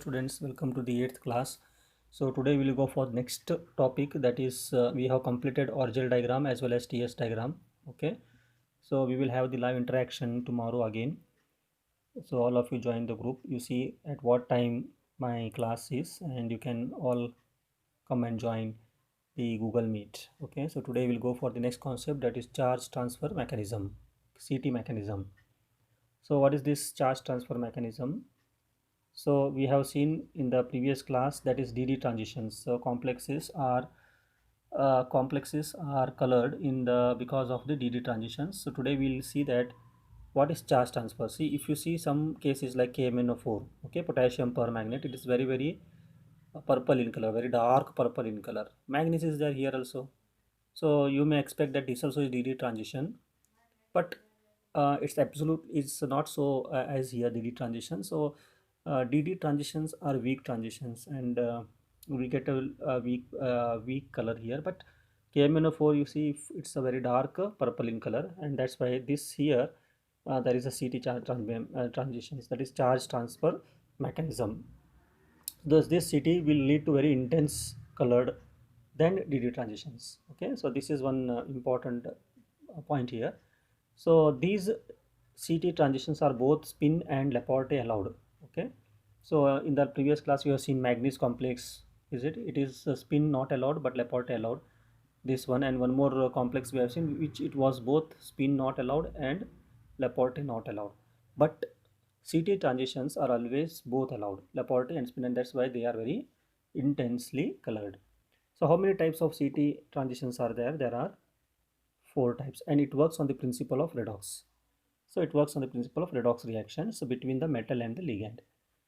students, welcome to the 8th class. So today we will go for next topic, that is we have completed Orgel diagram as well as TS diagram. Okay, so we will have the live interaction tomorrow again. So all of you join the group, you see at what time my class is, and you can all come and join the Google Meet. Okay, so today we'll go for the next concept, that is charge transfer mechanism, CT mechanism. So what is this charge transfer mechanism? So we have seen in the previous class, that is DD transitions. So complexes are colored in the because of the DD transitions. So today we will see that what is charge transfer. See, if you see some cases like KMnO4, okay, potassium permanganate, it is very purple in color, very dark purple in color. Manganese is there here also. So you may expect that this also is DD transition, but it's not so as here DD transition. So DD transitions are weak transitions, and we get a weak color here. But KMnO4, you see, it's a very dark purple in color, and that's why this here there is a transitions, that is charge transfer mechanism. Thus this CT will lead to very intense colored than DD transitions. Okay, so this is one important point here. So these CT transitions are both spin and Laporte allowed. Okay, so in the previous class you have seen manganese complex. It is spin not allowed but Laporte allowed. This one, and one more complex we have seen, which it was both spin not allowed and Laporte not allowed. But CT transitions are always both allowed, Laporte and spin, and that's why they are very intensely colored. So how many types of CT transitions are there? There are four types, and it works on the principle of redox. So it works on the principle of redox reaction, so between the metal and the ligand.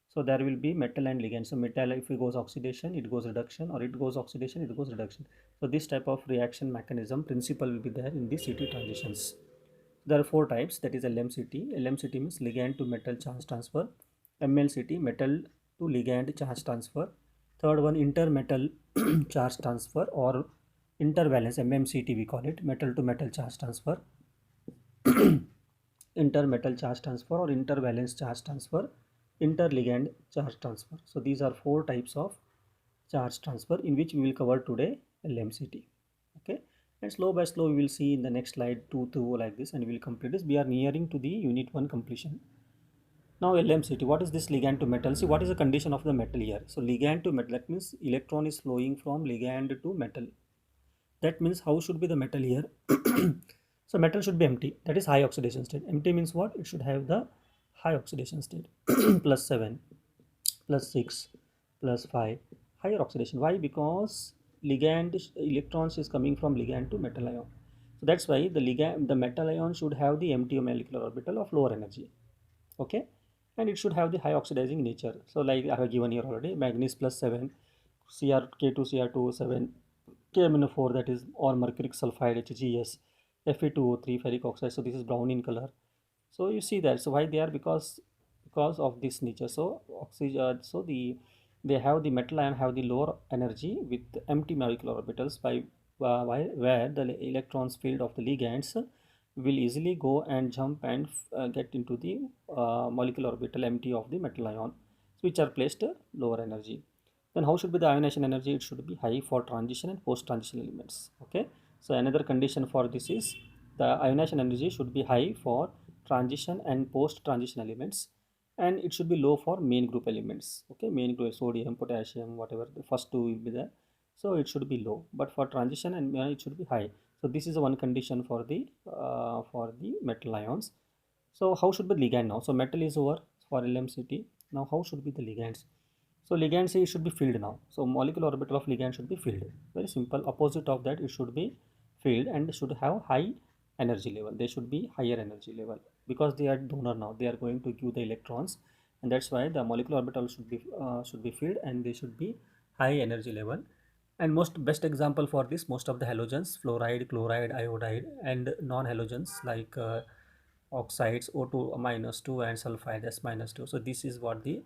So there will be metal and ligand. So metal, if it goes oxidation, it goes reduction, or it goes oxidation, it goes reduction. So this type of reaction mechanism principle will be there in the CT transitions. There are four types, that is LMCT. LMCT means ligand to metal charge transfer. MLCT, metal to ligand charge transfer. Third one, intermetal charge transfer, or intervalence, MMCT we call it, metal to metal charge transfer. Intermetal charge transfer or intervalence charge transfer, interligand charge transfer. So these are four types of charge transfer in which we will cover today LMCT. Okay, and slow by slow we will see in the next slide two like this, and we will complete this. We are nearing to the unit 1 completion. Now LMCT, what is this ligand to metal? See, what is the condition of the metal here? So ligand to metal, that means electron is flowing from ligand to metal. That means how should be the metal here? So metal should be empty, that is high oxidation state. Empty means what? It should have the high oxidation state. Plus 7, plus 6, plus 5, higher oxidation. Why? Because ligand electrons is coming from ligand to metal ion. So that's why the metal ion should have the empty molecular orbital of lower energy. Okay, and it should have the high oxidizing nature. So like I have given here already, manganese plus 7, K2 Cr2 7, KMnO4, that is, or mercuric sulfide HGS, Fe2O3 ferric oxide. So this is brown in color. So you see that. So why they are? Because of this nature. So oxygen, so they have, the metal ion have the lower energy with empty molecular orbitals, by where the electrons field of the ligands will easily go and jump and get into the molecular orbital empty of the metal ion, which are placed lower energy. Then how should be the ionization energy? It should be high for transition and post transition elements. Okay, so another condition for this is the ionization energy should be high for transition and post transition elements, and it should be low for main group elements. Okay, main group, sodium, potassium, whatever, the first two will be there. So it should be low, but for transition and it should be high. So this is one condition for the metal ions. So how should be ligand now? So metal is over for LMCT. Now how should be the ligands? So ligand, say, it should be filled now. So molecular orbital of ligand should be filled. Very simple. Opposite of that, it should be filled and should have high energy level. They should be higher energy level because they are donor now. They are going to give the electrons, and that's why the molecular orbital should be filled and they should be high energy level. And most best example for this, most of the halogens, fluoride, chloride, iodide, and non-halogens like oxides, O2 minus 2 and sulfide S minus 2. So this is what the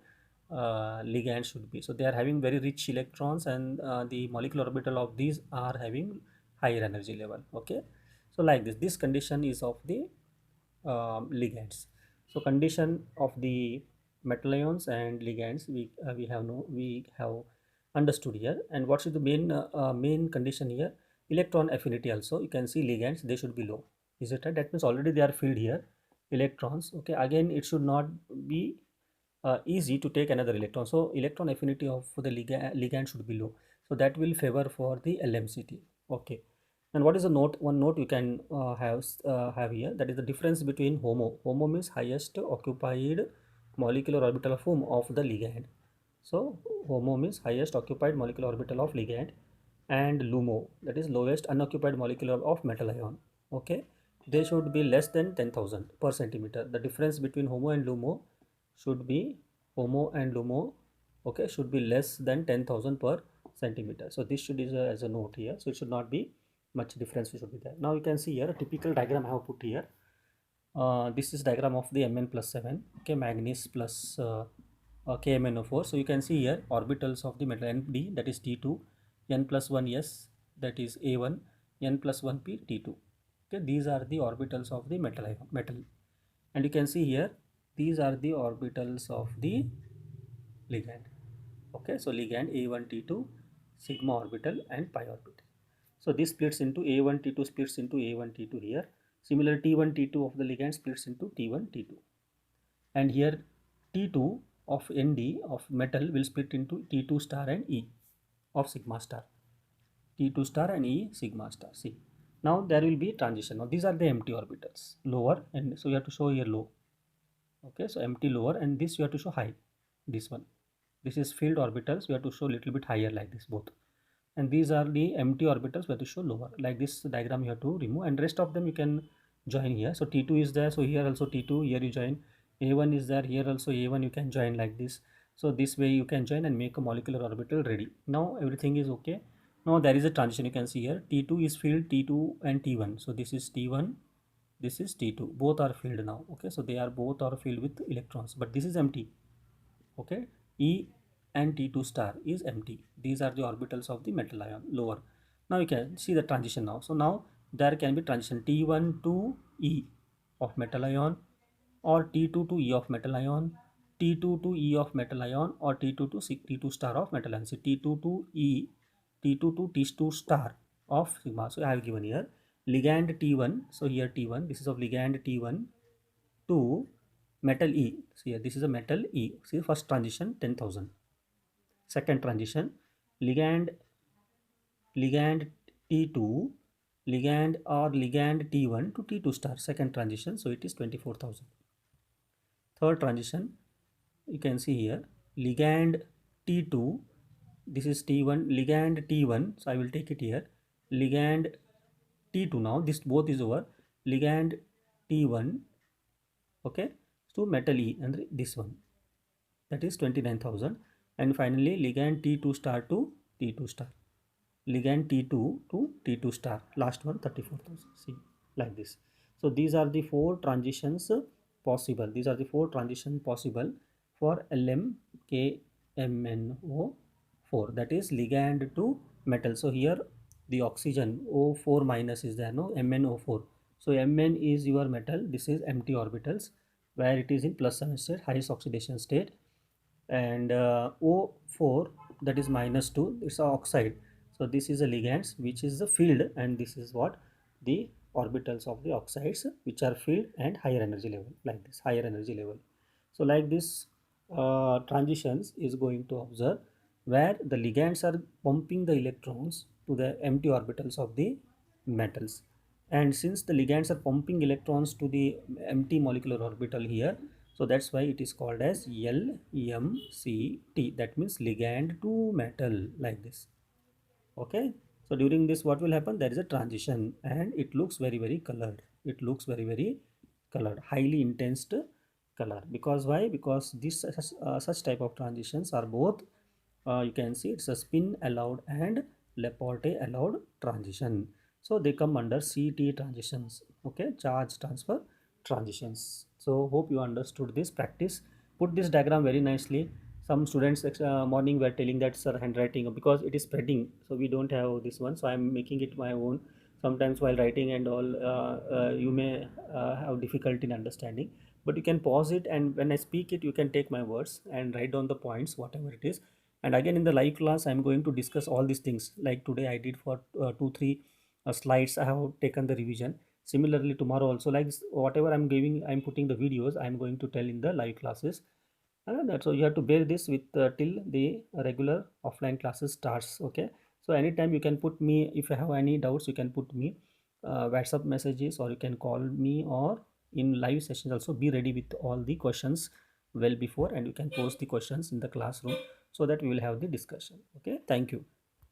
ligand should be. So they are having very rich electrons, and the molecular orbital of these are having higher energy level. Okay, so like this condition is of the ligands. So condition of the metal ions and ligands we have understood here. And what is the main condition here? Electron affinity also. You can see ligands, they should be low. Is it right? That means already they are filled here, electrons. Okay, again it should not be easy to take another electron. So electron affinity of the ligand should be low. So that will favor for the LMCT. Okay. And what is the note? One note you can have here. That is the difference between HOMO. HOMO means highest occupied molecular orbital of whom? Of the ligand. So HOMO means highest occupied molecular orbital of ligand, and LUMO, that is lowest unoccupied molecular of metal ion. Okay, they should be less than 10,000 per centimeter. The difference between HOMO and LUMO should be okay, should be less than 10,000 per centimeter. So this should is as a note here. So it should not be much difference should be there. Now you can see here a typical diagram I have put here. This is diagram of the Mn plus 7. Okay, manganese plus KMnO4. So you can see here orbitals of the metal Nd, that is T2, N plus 1 S, that is A1, N plus 1 P, T2. Okay, these are the orbitals of the metal. And you can see here these are the orbitals of the ligand. Okay, so ligand A1 T2, sigma orbital and pi orbital. So this splits into A1 T2 splits into A1 T2 here. Similar T1 T2 of the ligand splits into T1 T2. And here T2 of Nd of metal will split into T2 star and E of sigma star. T2 star and E sigma star. See. Now there will be transition. Now these are the empty orbitals. Lower, and so you have to show here low. Okay, so empty lower, and this you have to show high. This one. This is filled orbitals. We have to show little bit higher like this both. And these are the empty orbitals we have to show lower. Like this diagram you have to remove, and rest of them you can join here. So T2 is there, so here also T2, here you join. A1 is there, here also A1 you can join like this. So this way you can join and make a molecular orbital ready. Now everything is okay. Now there is a transition, you can see here T2 is filled, T2 and T1. So this is T1, this is T2, both are filled now. Okay, so they are both are filled with electrons, but this is empty. Okay, E and T2 star is empty. These are the orbitals of the metal ion lower. Now you can see the transition now. So now there can be transition T1 to E of metal ion, or T2 to E of metal ion, T2 to E of metal ion, or T2 to T2 star of metal ion. See, T2 to E, T2 to T2 star of sigma. So I have given here ligand T1. So here T1, this is of ligand T1 to metal E. So here this is a metal E. See, first transition 10,000. Second transition ligand T2 ligand T1 to T2 star, second transition, so it is 24,000. Third transition you can see here ligand T2, this is T1, ligand T1, so I will take it here, ligand T2. Now this both is over, ligand T1, okay, to metal E, and this one, that is 29,000. And finally ligand T2 star to T2 star, ligand T2 to T2 star, last one 34,000. See, like this. So these are the four transitions possible. These are the four transitions possible for LMKMnO4, that is ligand to metal. So here the oxygen O4 minus is there, no, MnO4. So Mn is your metal, this is empty orbitals where it is in plus 7 state, highest oxidation state, and O4, that is minus 2, it's an oxide. So this is a ligands which is the field, and this is what the orbitals of the oxides which are filled and higher energy level, like this higher energy level. So like this transitions is going to observe where the ligands are pumping the electrons to the empty orbitals of the metals. And since the ligands are pumping electrons to the empty molecular orbital here, so that's why it is called as LMCT, that means ligand to metal, like this. Okay, so during this what will happen, there is a transition and it looks very colored, it looks very colored, highly intense color. Because why? Because this such type of transitions are both you can see it's a spin allowed and Laporte allowed transition, so they come under CT transitions. Okay, charge transfer transitions. So hope you understood this. Practice, put this diagram very nicely. Some students morning were telling that sir handwriting, because it is spreading, so we don't have this one, so I'm making it my own. Sometimes while writing and all you may have difficulty in understanding. but you can pause it, and when I speak it you can take my words and write down the points whatever it is. And again in the live class I'm going to discuss all these things, like today I did for 2 3 slides, I have taken the revision. Similarly tomorrow also, like whatever I'm giving, I'm putting the videos, I'm going to tell in the live classes. That's so you have to bear this with till the regular offline classes starts. Okay, so anytime you can put me, if you have any doubts you can put me WhatsApp messages, or you can call me, or in live sessions also. Be ready with all the questions well before, and you can post the questions in the classroom so that we will have the discussion. Okay, thank you.